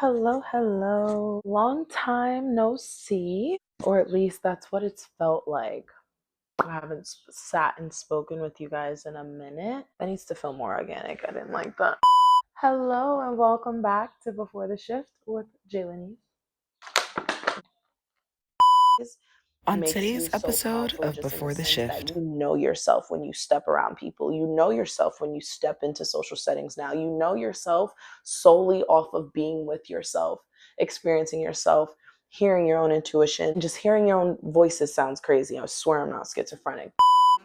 Hello. Long time no see, or at least that's what it's felt like. I haven't sat and spoken with you guys in a minute. That needs to feel more organic. I didn't like that. Hello, and welcome back to Before the Shift with Jalen. On Makes you today's so episode powerful of just in the Before the sense that Shift, you know yourself when you step around people. You know yourself when you step into social settings now. You know yourself solely off of being with yourself, experiencing yourself, hearing your own intuition. Just hearing your own voices sounds crazy. I swear I'm not schizophrenic.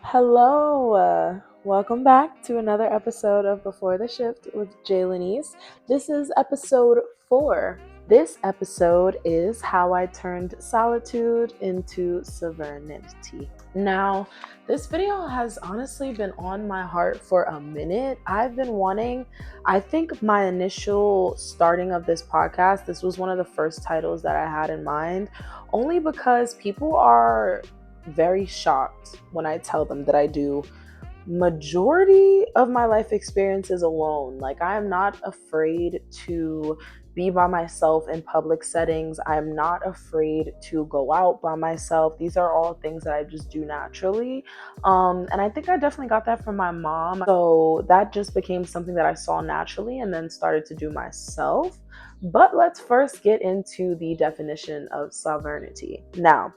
Hello, welcome back to another episode of Before the Shift with Jalen. This is episode 4. This episode is how I turned solitude into sovereignty. Now, this video has honestly been on my heart for a minute. I think my initial starting of this podcast, this was one of the first titles that I had in mind, only because people are very shocked when I tell them that I do majority of my life experiences alone. Like, I am not afraid to be by myself in public settings. I'm not afraid to go out by myself. These are all things that I just do naturally. And I think I definitely got that from my mom. So that just became something that I saw naturally and then started to do myself. But let's first get into the definition of sovereignty. Now,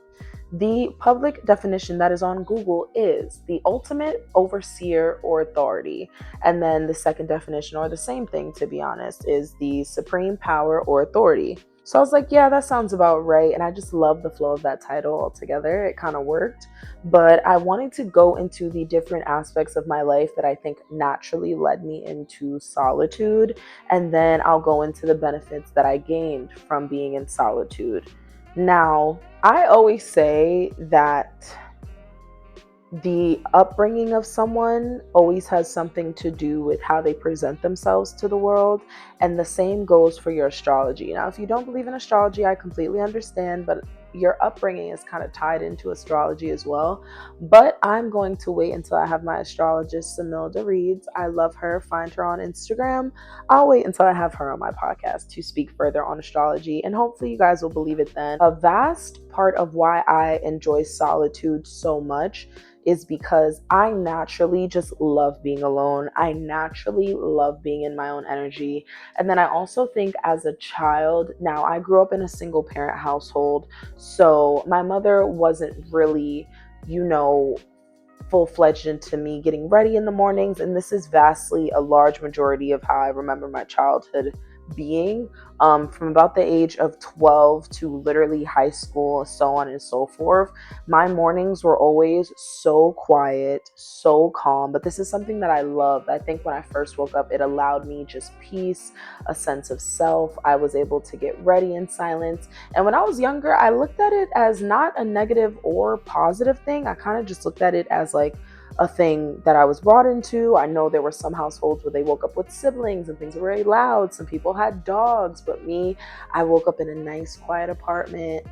the public definition that is on Google is the ultimate overseer or authority. And then the second definition, or the same thing to be honest, is the supreme power or authority. So I was like, yeah, that sounds about right. And I just love the flow of that title altogether. It kind of worked. But I wanted to go into the different aspects of my life that I think naturally led me into solitude. And then I'll go into the benefits that I gained from being in solitude. Now, I always say that the upbringing of someone always has something to do with how they present themselves to the world, and the same goes for your astrology. Now, if you don't believe in astrology, I completely understand, but your upbringing is kind of tied into astrology as well. But I'm going to wait until I have my astrologist, Samilda Reeds. I love her. Find her on Instagram. I'll wait until I have her on my podcast to speak further on astrology, and hopefully you guys will believe it then. A vast part of why I enjoy solitude so much is because I naturally just love being alone. I naturally love being in my own energy. And then I also think as a child, now I grew up in a single parent household, so my mother wasn't really, full-fledged into me getting ready in the mornings, and this is vastly a large majority of how I remember my childhood being, from about the age of 12 to literally high school, so on and so forth. My mornings were always so quiet, so calm, but this is something that I loved. I think when I first woke up, it allowed me just peace, a sense of self. I was able to get ready in silence. And when I was younger, I looked at it as not a negative or positive thing. I kind of just looked at it as like a thing that I was brought into. I know there were some households where they woke up with siblings and things were very loud. Some people had dogs, but me, I woke up in a nice, quiet apartment.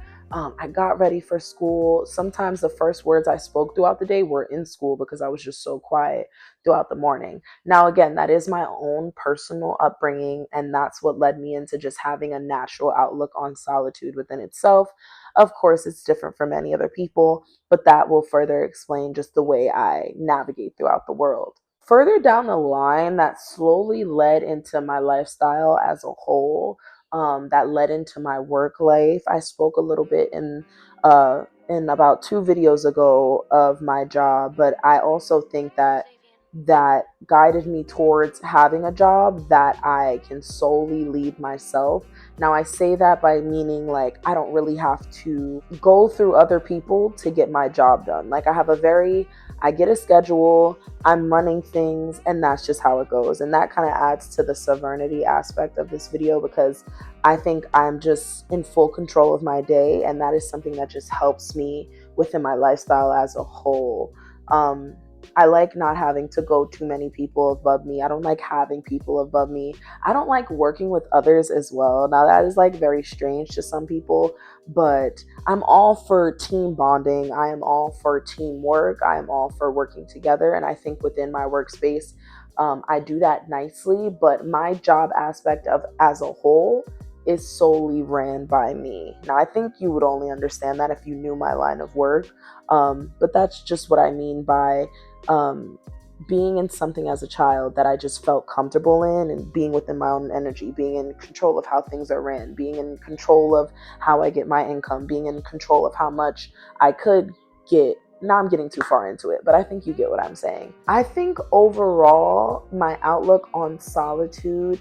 I got ready for school. Sometimes the first words I spoke throughout the day were in school because I was just so quiet throughout the morning. Now, again, that is my own personal upbringing, and that's what led me into just having a natural outlook on solitude within itself. Of course, it's different for many other people, but that will further explain just the way I navigate throughout the world. Further down the line, that slowly led into my lifestyle as a whole, that led into my work life. I spoke a little bit in about 2 videos ago of my job, but I also think that guided me towards having a job that I can solely lead myself. Now, I say that by meaning like I don't really have to go through other people to get my job done. Like, I get a schedule, I'm running things, and that's just how it goes. And that kind of adds to the sovereignty aspect of this video because I think I'm just in full control of my day, and that is something that just helps me within my lifestyle as a whole. I like not having to go too many people above me. I don't like having people above me. I don't like working with others as well. Now, that is like very strange to some people, but I'm all for team bonding. I am all for teamwork. I am all for working together. And I think within my workspace, I do that nicely. But my job aspect of as a whole is solely ran by me. Now, I think you would only understand that if you knew my line of work, but that's just what I mean by being in something as a child that I just felt comfortable in, and being within my own energy, being in control of how things are ran, being in control of how I get my income, being in control of how much I could get. Now I'm getting too far into it, but I think you get what I'm saying. I think overall, my outlook on solitude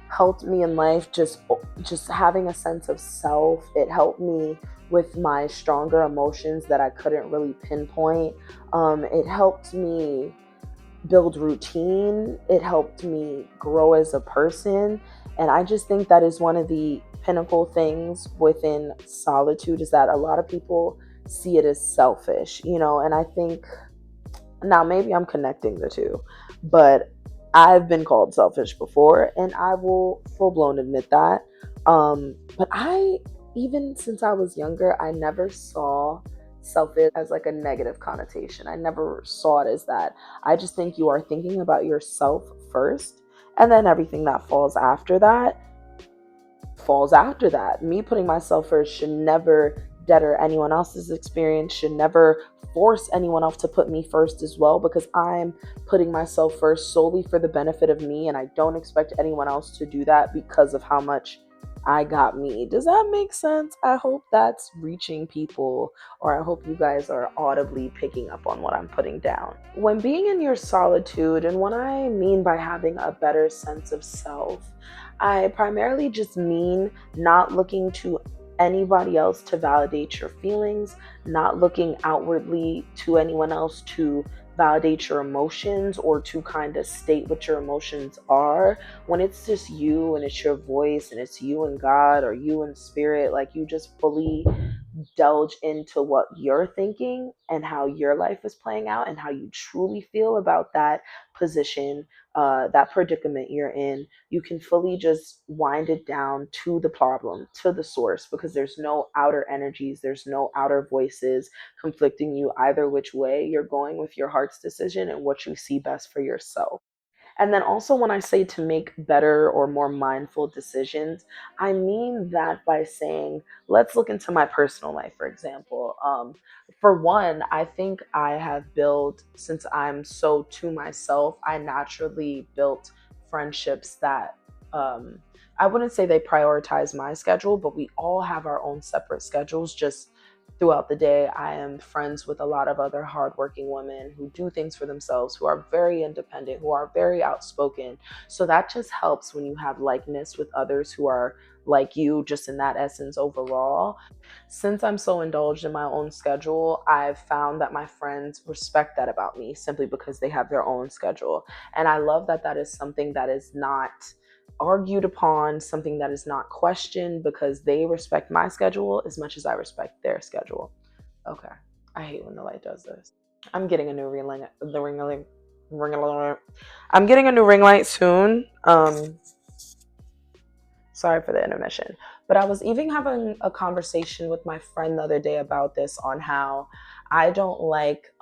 helped me in life, just having a sense of self. It helped me with my stronger emotions that I couldn't really pinpoint. It helped me build routine. It helped me grow as a person. And I just think that is one of the pinnacle things within solitude, is that a lot of people see it as selfish, and I think now maybe I'm connecting the two, but I've been called selfish before, and I will full blown admit that. But even since I was younger, I never saw selfish as like a negative connotation. I never saw it as that. I just think you are thinking about yourself first, and then everything that falls after that. Me putting myself first should never deter anyone else's experience, should never force anyone else to put me first as well, because I'm putting myself first solely for the benefit of me, and I don't expect anyone else to do that because of how much I got me. Does that make sense? I hope that's reaching people, or I hope you guys are audibly picking up on what I'm putting down. When being in your solitude, and what I mean by having a better sense of self, I primarily just mean not looking to anybody else to validate your feelings, not looking outwardly to anyone else to validate your emotions or to kind of state what your emotions are. When it's just you and it's your voice and it's you and God or you and spirit, like you just fully delve into what you're thinking and how your life is playing out and how you truly feel about that position, that predicament you're in, you can fully just wind it down to the problem, to the source, because there's no outer energies, there's no outer voices conflicting you either which way. You're going with your heart's decision and what you see best for yourself. And then also, when I say to make better or more mindful decisions, I mean that by saying, let's look into my personal life, for example. For one, I think I have built, since I'm so to myself, I naturally built friendships that I wouldn't say they prioritize my schedule, but we all have our own separate schedules. Just throughout the day, I am friends with a lot of other hardworking women who do things for themselves, who are very independent, who are very outspoken. So that just helps when you have likeness with others who are like you, just in that essence overall. Since I'm so indulged in my own schedule, I've found that my friends respect that about me simply because they have their own schedule. And I love that that is something that is not argued upon, something that is not questioned, because they respect my schedule as much as I respect their schedule. Okay. I hate when the light does this. I'm getting a new ring light. I'm getting a new ring light soon. Sorry for the intermission. But I was even having a conversation with my friend the other day about this, on how I don't like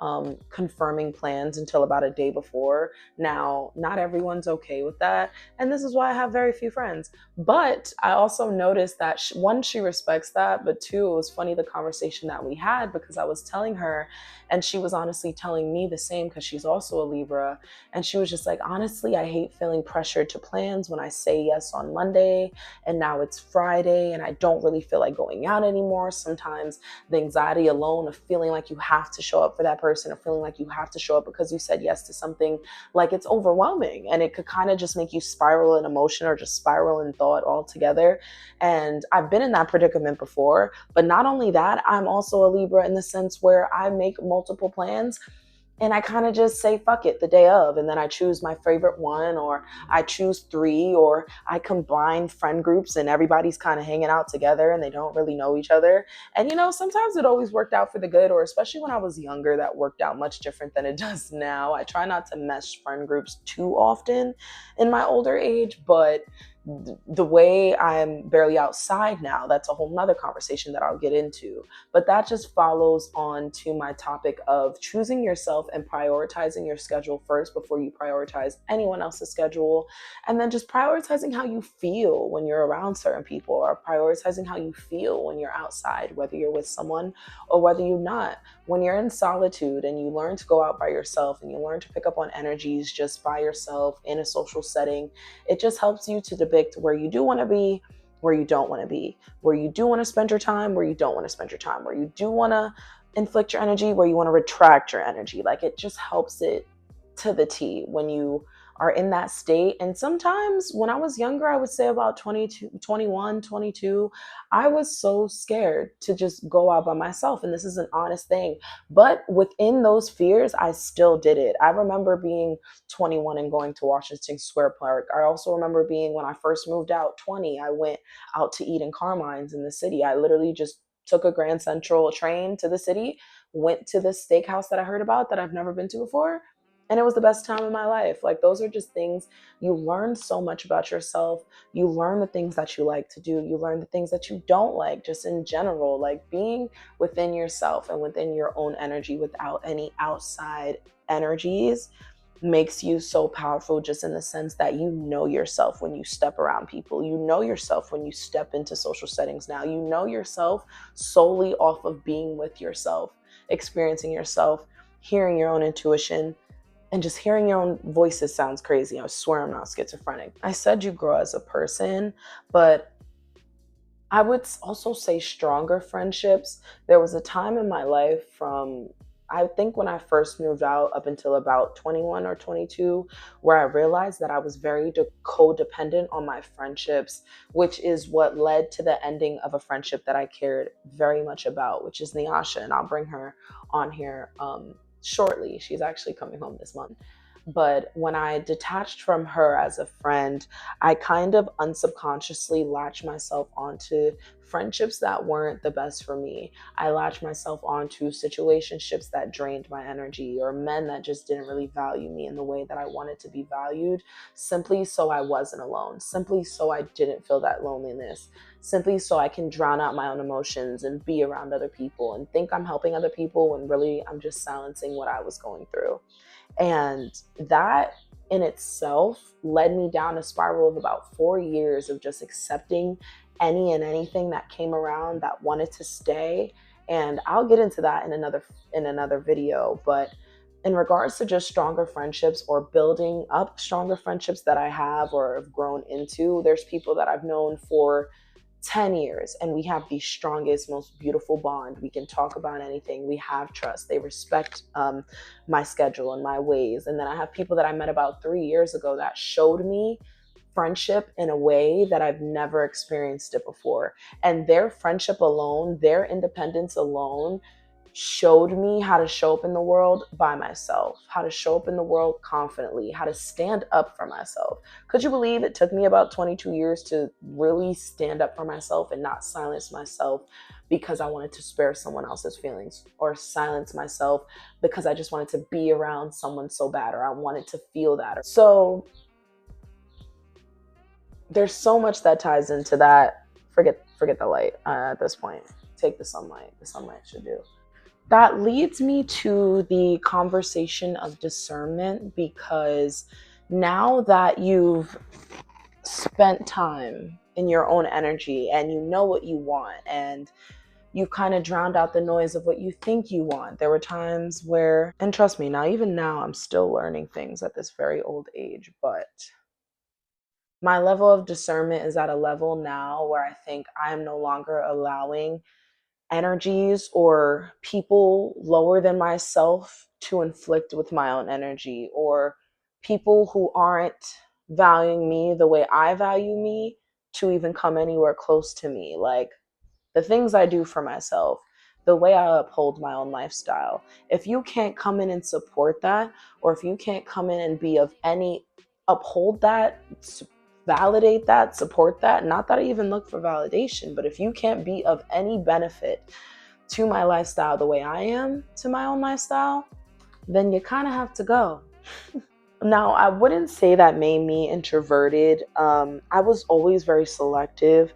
confirming plans until about a day before. Now, not everyone's okay with that. And this is why I have very few friends. But I also noticed that, one, she respects that. But two, it was funny the conversation that we had, because I was telling her, and she was honestly telling me the same, because she's also a Libra. And she was just like, honestly, I hate feeling pressured to plans when I say yes on Monday and now it's Friday and I don't really feel like going out anymore. Sometimes the anxiety alone of feeling like you have to show up for that person, or feeling like you have to show up because you said yes to something, like it's overwhelming, and it could kind of just make you spiral in emotion or just spiral in thought altogether. And I've been in that predicament before. But not only that, I'm also a Libra in the sense where I make multiple plans and I kind of just say fuck it the day of, and then I choose my favorite one, or I choose three, or I combine friend groups and everybody's kind of hanging out together and they don't really know each other. And sometimes it always worked out for the good, or especially when I was younger, that worked out much different than it does now. I try not to mesh friend groups too often in my older age, but The way I'm barely outside now, that's a whole nother conversation that I'll get into. But that just follows on to my topic of choosing yourself and prioritizing your schedule first before you prioritize anyone else's schedule. And then just prioritizing how you feel when you're around certain people, or prioritizing how you feel when you're outside, whether you're with someone or whether you're not. When you're in solitude and you learn to go out by yourself and you learn to pick up on energies just by yourself in a social setting, it just helps you to depict where you do want to be, where you don't want to be, where you do want to spend your time, where you don't want to spend your time, where you do want to inflict your energy, where you want to retract your energy. Like, it just helps it to the T when you are in that state. And sometimes when I was younger, I would say about 22, 21, 22, I was so scared to just go out by myself. And this is an honest thing. But within those fears, I still did it. I remember being 21 and going to Washington Square Park. I also remember being, when I first moved out, 20, I went out to eat in Carmine's in the city. I literally just took a Grand Central train to the city, went to this steakhouse that I heard about that I've never been to before, and it was the best time of my life. Like, those are just things. You learn so much about yourself. You learn the things that you like to do. You learn the things that you don't like, just in general. Like, being within yourself and within your own energy without any outside energies makes you so powerful, just in the sense that you know yourself when you step around people. You know yourself when you step into social settings now. You know yourself solely off of being with yourself, experiencing yourself, hearing your own intuition, and just hearing your own voices sounds crazy. I swear I'm not schizophrenic. I said you grow as a person, but I would also say stronger friendships. There was a time in my life from, I think, when I first moved out up until about 21 or 22, where I realized that I was very codependent on my friendships, which is what led to the ending of a friendship that I cared very much about, which is Nyasha. And I'll bring her on here shortly. She's actually coming home this month. But when I detached from her as a friend, I kind of unsubconsciously latched myself onto friendships that weren't the best for me. I latched myself onto situationships that drained my energy, or men that just didn't really value me in the way that I wanted to be valued, simply so I wasn't alone, simply so I didn't feel that loneliness, simply so I can drown out my own emotions and be around other people and think I'm helping other people when really I'm just silencing what I was going through. And that in itself led me down a spiral of about 4 years of just accepting any and anything that came around that wanted to stay. And I'll get into that in another video. But in regards to just stronger friendships or building up stronger friendships that I have or have grown into, there's people that I've known for 10 years and we have the strongest, most beautiful bond. We can talk about anything. We have trust. They respect my schedule and my ways. And then I have people that I met about 3 years ago that showed me friendship in a way that I've never experienced it before. And their friendship alone, their independence alone, showed me how to show up in the world by myself, how to show up in the world confidently, how to stand up for myself. Could you believe it took me about 22 years to really stand up for myself and not silence myself because I wanted to spare someone else's feelings, or silence myself because I just wanted to be around someone so bad, or I wanted to feel that. So there's so much that ties into that. Forget the light at this point. Take the sunlight. The sunlight should do. That leads me to the conversation of discernment, because now that you've spent time in your own energy and you know what you want, and you've kind of drowned out the noise of what you think you want. There were times where, and trust me, now, even now, I'm still learning things at this very old age, but my level of discernment is at a level now where I think I am no longer allowing energies or people lower than myself to inflict with my own energy, or people who aren't valuing me the way I value me to even come anywhere close to me. Like, the things I do for myself, the way I uphold my own lifestyle. If you can't come in and support that, or if you can't come in and be of any, uphold that, validate that, support that, not that I even look for validation, but if you can't be of any benefit to my lifestyle the way I am to my own lifestyle, then you kind of have to go. Now, I wouldn't say that made me introverted. I was always very selective.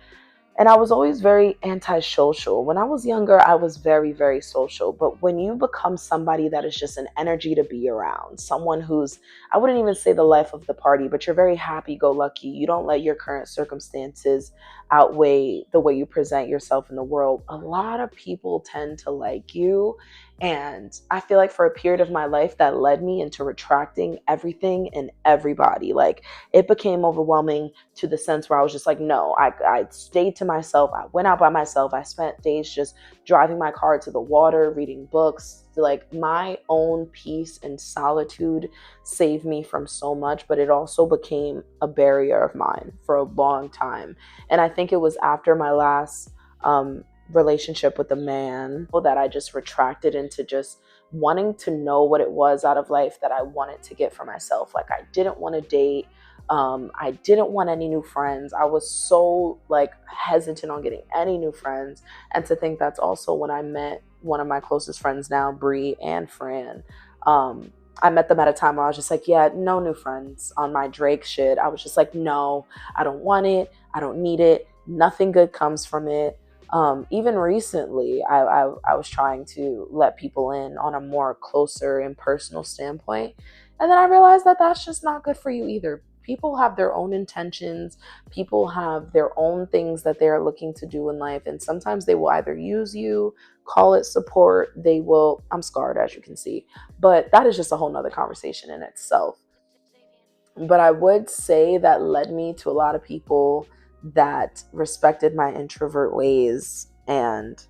And I was always very antisocial. When I was younger, I was very, very social. But when you become somebody that is just an energy to be around, someone who's, I wouldn't even say the life of the party, but you're very happy go lucky. You don't let your current circumstances outweigh the way you present yourself in the world. A lot of people tend to like you. And I feel like for a period of my life, that led me into retracting everything and everybody. Like, it became overwhelming to the sense where I was just like, no, I stayed to myself. I went out by myself. I spent days just driving my car to the water, reading books. Like, my own peace and solitude saved me from so much, but it also became a barrier of mine for a long time. And I think it was after my last relationship with a man that I just retracted into just wanting to know what it was out of life that I wanted to get for myself. Like, I didn't want to date. I didn't want any new friends. I was so like hesitant on getting any new friends. And to think that's also when I met one of my closest friends now, Bree and Fran. I met them at a time where I was just like, yeah, no new friends on my Drake shit. I was just like, no, I don't want it. I don't need it. Nothing good comes from it. Even recently, I was trying to let people in on a more closer and personal standpoint. And then I realized that that's just not good for you either. People have their own intentions. People have their own things that they're looking to do in life. And sometimes they will either use you, call it support. They will, I'm scarred, as you can see. But that is just a whole nother conversation in itself. But I would say that led me to a lot of people that respected my introvert ways and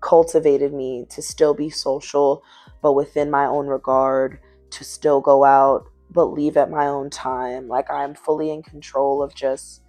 cultivated me to still be social, but within my own regard, to still go out, but leave at my own time. Like, I'm fully in control of just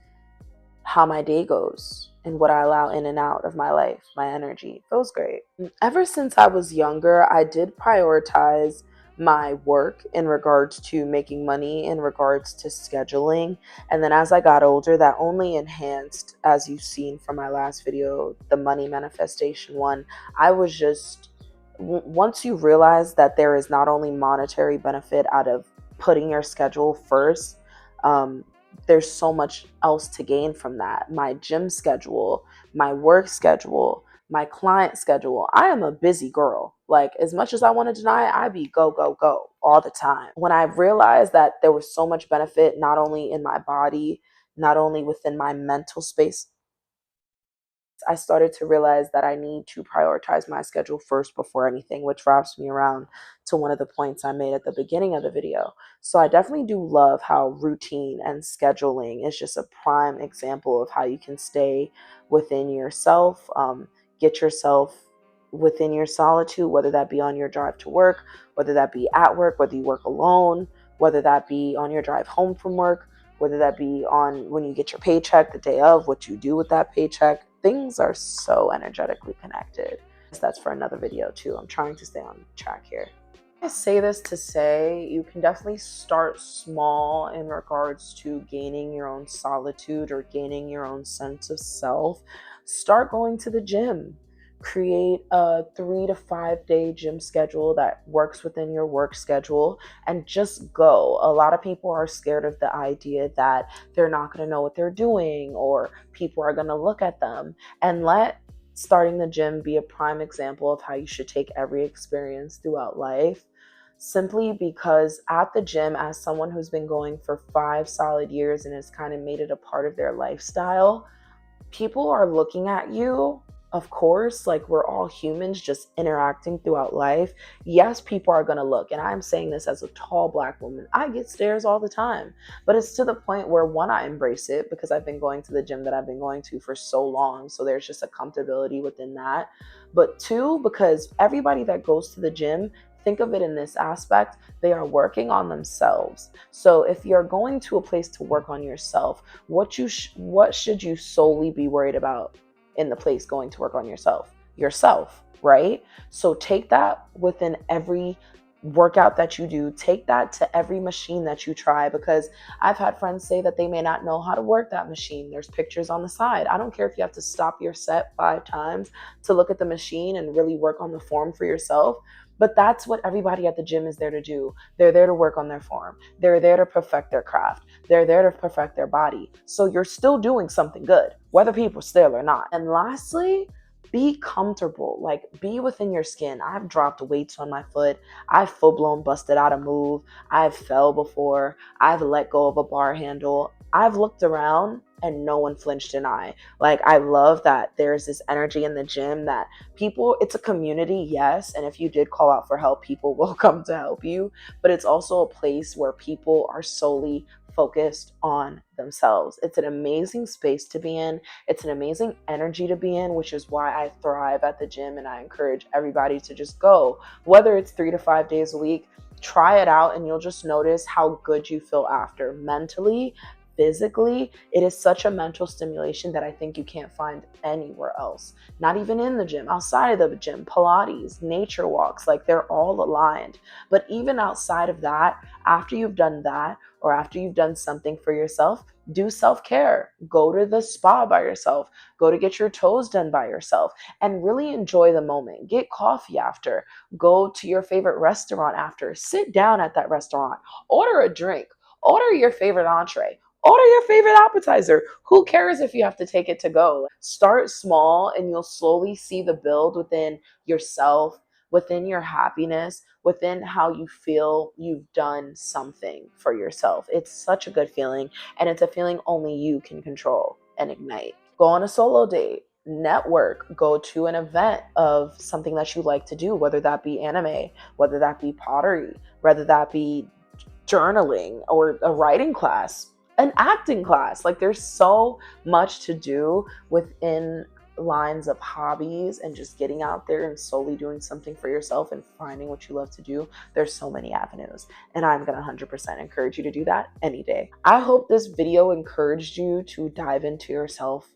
how my day goes and what I allow in and out of my life, my energy. Feels great. Ever since I was younger, I did prioritize my work in regards to making money, in regards to scheduling. And then as I got older, that only enhanced, as you've seen from my last video, the money manifestation one. I was just, once you realize that there is not only monetary benefit out of putting your schedule first, there's so much else to gain from that. My gym schedule, my work schedule, my client schedule. I am a busy girl. Like, as much as I want to deny it, I be go, go, go all the time. When I realized that there was so much benefit, not only in my body, not only within my mental space, I started to realize that I need to prioritize my schedule first before anything, which wraps me around to one of the points I made at the beginning of the video. So I definitely do love how routine and scheduling is just a prime example of how you can stay within yourself, get yourself within your solitude, whether that be on your drive to work, whether that be at work, whether you work alone, whether that be on your drive home from work, whether that be on when you get your paycheck the day of, what you do with that paycheck. Things are so energetically connected. That's for another video too. I'm trying to stay on track here. I say this to say you can definitely start small in regards to gaining your own solitude or gaining your own sense of self. Start going to the gym. Create a 3 to 5 day gym schedule that works within your work schedule and just go. A lot of people are scared of the idea that they're not going to know what they're doing or people are going to look at them. And let starting the gym be a prime example of how you should take every experience throughout life. Simply because at the gym, as someone who's been going for 5 solid years and has kind of made it a part of their lifestyle, people are looking at you. Of course, like, we're all humans just interacting throughout life. Yes, people are going to look. And I'm saying this as a tall Black woman. I get stares all the time. But it's to the point where, one, I embrace it because I've been going to the gym that I've been going to for so long. So there's just a comfortability within that. But two, because everybody that goes to the gym, think of it in this aspect, they are working on themselves. So if you're going to a place to work on yourself, what should you solely be worried about in the place going to work on yourself, right? So take that within every workout that you do. Take that to every machine that you try, because I've had friends say that they may not know how to work that machine. There's pictures on the side. I don't care if you have to stop your set 5 times to look at the machine and really work on the form for yourself. But that's what everybody at the gym is there to do. They're there to work on their form. They're there to perfect their craft. They're there to perfect their body. So you're still doing something good, whether people still or not. And lastly, be comfortable, like be within your skin. I've dropped weights on my foot. I've full blown busted out a move. I've fell before. I've let go of a bar handle. I've looked around and no one flinched an eye. Like, I love that there's this energy in the gym that people, it's a community, yes. And if you did call out for help, people will come to help you. But it's also a place where people are solely focused on themselves. It's an amazing space to be in. It's an amazing energy to be in, which is why I thrive at the gym and I encourage everybody to just go, whether it's 3 to 5 days a week. Try it out and you'll just notice how good you feel after, mentally, physically. It is such a mental stimulation that I think you can't find anywhere else. Not even in the gym, outside of the gym, Pilates, nature walks, like they're all aligned. But even outside of that, after you've done that, or after you've done something for yourself, do self-care. Go to the spa by yourself. Go to get your toes done by yourself and really enjoy the moment. Get coffee after. Go to your favorite restaurant after. Sit down at that restaurant. Order a drink. Order your favorite entree. Order your favorite appetizer. Who cares if you have to take it to go? Start small and you'll slowly see the build within yourself, within your happiness, within how you feel you've done something for yourself. It's such a good feeling, and it's a feeling only you can control and ignite. Go on a solo date, network, go to an event of something that you like to do, whether that be anime, whether that be pottery, whether that be journaling or a writing class, an acting class. Like, there's so much to do within lines of hobbies and just getting out there and solely doing something for yourself and finding what you love to do. There's so many avenues, and I'm going to 100% encourage you to do that any day. I hope this video encouraged you to dive into yourself.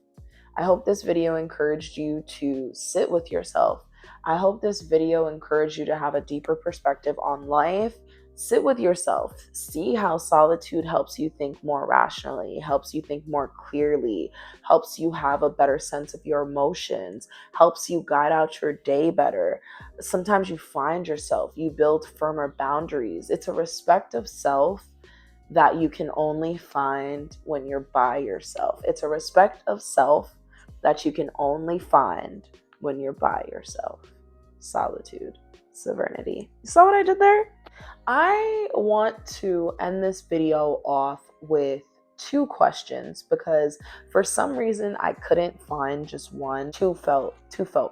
I hope this video encouraged you to sit with yourself. I hope this video encouraged you to have a deeper perspective on life. Sit with yourself. See how solitude helps you think more rationally, helps you think more clearly, helps you have a better sense of your emotions, helps you guide out your day better. Sometimes you find yourself, you build firmer boundaries. It's a respect of self that you can only find when you're by yourself. It's a respect of self that you can only find when you're by yourself. Solitude, serenity. You saw what I did there? I want to end this video off with 2 questions because for some reason I couldn't find just one. Two felt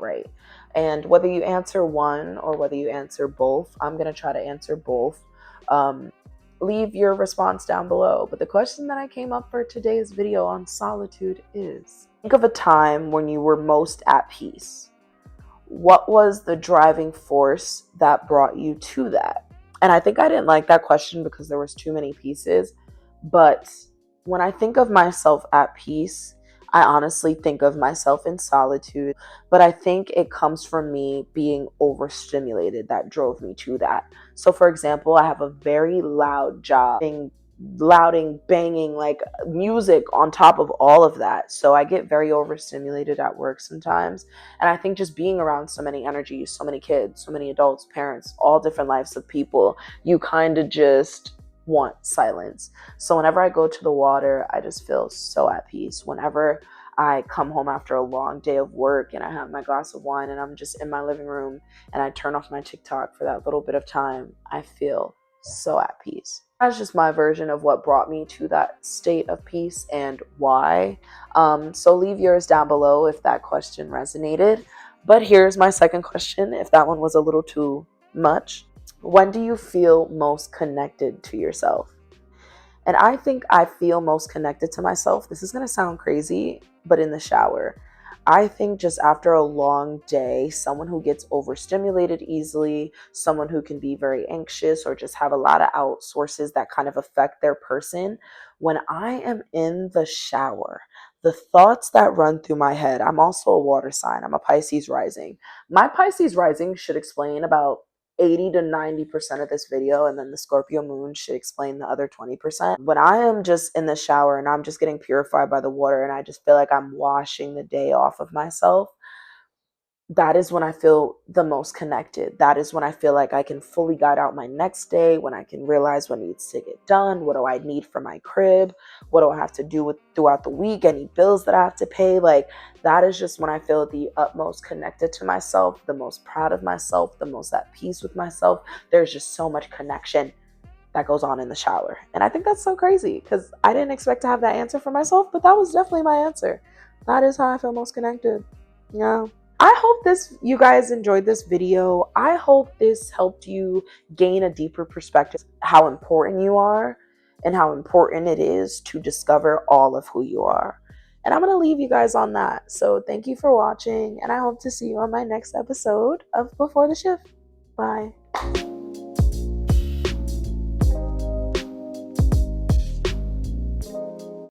right. And whether you answer one or whether you answer both, I'm going to try to answer both. Leave your response down below. But the question that I came up for today's video on solitude is, think of a time when you were most at peace. What was the driving force that brought you to that? And I think I didn't like that question because there was too many pieces. But when I think of myself at peace, I honestly think of myself in solitude. But I think it comes from me being overstimulated that drove me to that. So for example, I have a very loud job, louding, banging, like music on top of all of that. So I get very overstimulated at work sometimes. And I think just being around so many energies, so many kids, so many adults, parents, all different lives of people, you kind of just want silence. So whenever I go to the water, I just feel so at peace. Whenever I come home after a long day of work and I have my glass of wine and I'm just in my living room and I turn off my TikTok for that little bit of time, I feel so at peace. That's just my version of what brought me to that state of peace and why. So leave yours down below if that question resonated. But here's my second question, if that one was a little too much. When do you feel most connected to yourself? And I think I feel most connected to myself. This is going to sound crazy, but in the shower. I think just after a long day, someone who gets overstimulated easily, someone who can be very anxious or just have a lot of out sources that kind of affect their person. When I am in the shower, the thoughts that run through my head, I'm also a water sign. I'm a Pisces rising. My Pisces rising should explain about 80 to 90% of this video, and then the Scorpio moon should explain the other 20%. When I am just in the shower and I'm just getting purified by the water and I just feel like I'm washing the day off of myself, that is when I feel the most connected. That is when I feel like I can fully guide out my next day, when I can realize what needs to get done, what do I need for my crib, what do I have to do with throughout the week, any bills that I have to pay. Like, that is just when I feel the utmost connected to myself, the most proud of myself, the most at peace with myself. There's just so much connection that goes on in the shower. And I think that's so crazy because I didn't expect to have that answer for myself, but that was definitely my answer. That is how I feel most connected. Yeah. I hope you guys enjoyed this video. I hope this helped you gain a deeper perspective how important you are and how important it is to discover all of who you are. And I'm going to leave you guys on that. So thank you for watching, and I hope to see you on my next episode of Before the Shift. Bye.